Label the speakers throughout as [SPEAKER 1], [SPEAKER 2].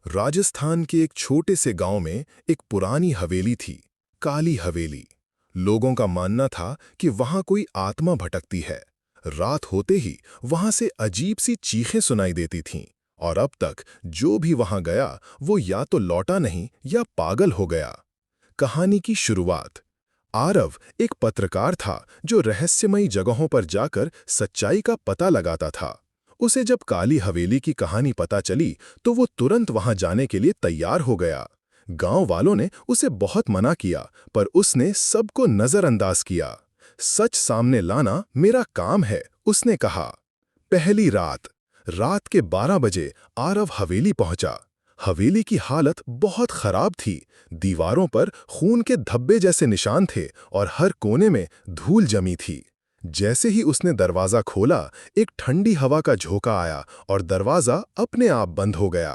[SPEAKER 1] राजस्थान के एक छोटे से गांव में एक पुरानी हवेली थी, काली हवेली। लोगों का मानना था कि वहां कोई आत्मा भटकती है। रात होते ही वहां से अजीब सी चीखें सुनाई देती थीं, और अब तक जो भी वहां गया वो या तो लौटा नहीं या पागल हो गया। कहानी की शुरुआत। आरव एक पत्रकार था जो रहस्यमयी जगहों पर जाकर सच्चाई का पता लगाता था। उसे जब काली हवेली की कहानी पता चली तो वो तुरंत वहां जाने के लिए तैयार हो गया। गांव वालों ने उसे बहुत मना किया, पर उसने सबको नजरअंदाज किया। सच सामने लाना मेरा काम है, उसने कहा। पहली रात। रात के 12 बजे आरव हवेली पहुंचा। हवेली की हालत बहुत खराब थी। दीवारों पर खून के धब्बे जैसे निशान थे और हर कोने में धूल जमी थी। जैसे ही उसने दरवाजा खोला, एक ठंडी हवा का झोंका आया और दरवाजा अपने आप बंद हो गया।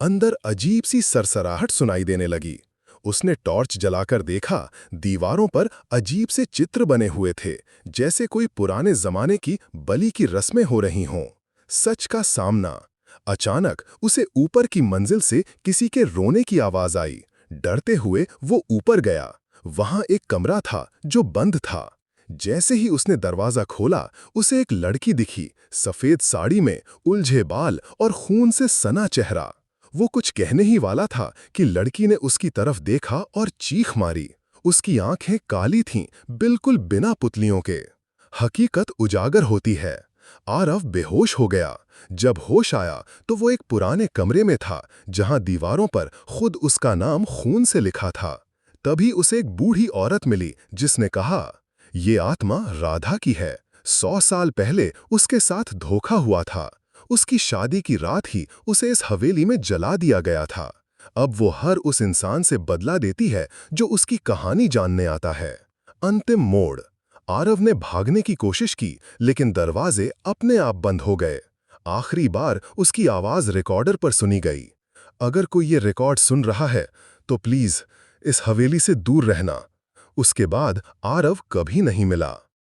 [SPEAKER 1] अंदर अजीब सी सरसराहट सुनाई देने लगी। उसने टॉर्च जलाकर देखा, दीवारों पर अजीब से चित्र बने हुए थे, जैसे कोई पुराने जमाने की बलि की रस्में हो रही हों। सच का सामना। अचानक उसे ऊपर की मंजिल से किसी के रोने की आवाज आई। डरते हुए वो ऊपर गया। वहां एक कमरा था जो बंद था। जैसे ही उसने दरवाजा खोला, उसे एक लड़की दिखी, सफेद साड़ी में, उलझे बाल और खून से सना चेहरा। वो कुछ कहने ही वाला था कि लड़की ने उसकी तरफ देखा और चीख मारी। उसकी आंखें काली थीं, बिल्कुल बिना पुतलियों के। हकीकत उजागर होती है। आरव बेहोश हो गया। जब होश आया तो वो एक पुराने कमरे में था, जहां दीवारों पर खुद उसका नाम खून से लिखा था। तभी उसे एक बूढ़ी औरत मिली, जिसने कहा, ये आत्मा राधा की है। 100 साल पहले उसके साथ धोखा हुआ था। उसकी शादी की रात ही उसे इस हवेली में जला दिया गया था। अब वो हर उस इंसान से बदला देती है जो उसकी कहानी जानने आता है। अंतिम मोड़। आरव ने भागने की कोशिश की, लेकिन दरवाजे अपने आप बंद हो गए। आखिरी बार उसकी आवाज रिकॉर्डर पर सुनी गई। अगर कोई ये रिकॉर्ड सुन रहा है तो प्लीज इस हवेली से दूर रहना। उसके बाद आरव कभी नहीं मिला।